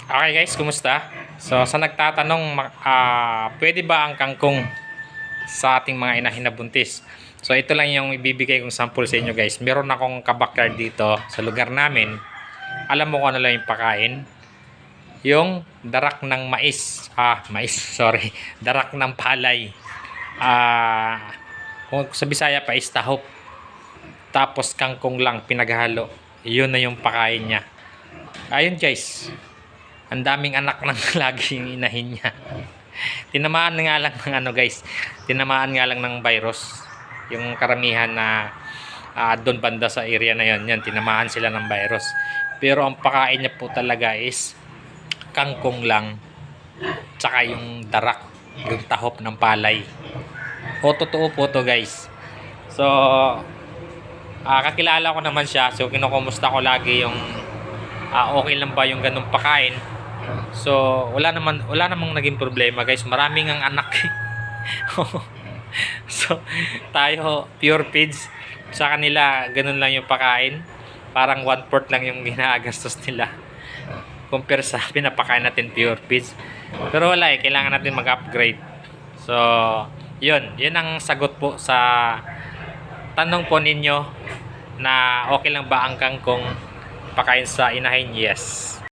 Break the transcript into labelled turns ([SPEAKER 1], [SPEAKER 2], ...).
[SPEAKER 1] Okay guys, kumusta? So sa nagtatanong, pwede ba ang kangkong sa ating mga inahin na buntis? So ito lang yung ibibigay kong sample sa inyo guys. Meron akong kabakyard dito sa lugar namin. Alam mo kung ano lang yung pakain? Yung darak ng mais, sorry. Darak ng palay. Kung sa Bisaya pa is tahop. Tapos kangkong lang pinaghalo. Yun na yung pakain niya. Ayun guys. Ang daming anak ng lagi yung inahin niya. Tinamaan nga lang ng guys. Tinamaan nga lang ng virus. Yung karamihan na doon banda sa area na yon, yan tinamaan sila ng virus. Pero ang pakain niya po talaga is kangkong lang. Tsaka yung darak, yung tahop ng palay. O totoo po to guys. So kakilala ko naman siya. So kinukumusta ko lagi yung okay lang ba yung ganung pakain. So wala namang naging problema guys. Maraming ang anak. So tayo pure feeds sa kanila, ganun lang yung pakain. Parang 1/4 lang yung ginagastos nila compare sa pinapakain natin pure feeds. Pero wala kailangan natin mag-upgrade. So yun ang sagot po sa tanong po ninyo na okay lang ba ang kangkong pakain sa inahin. Yes.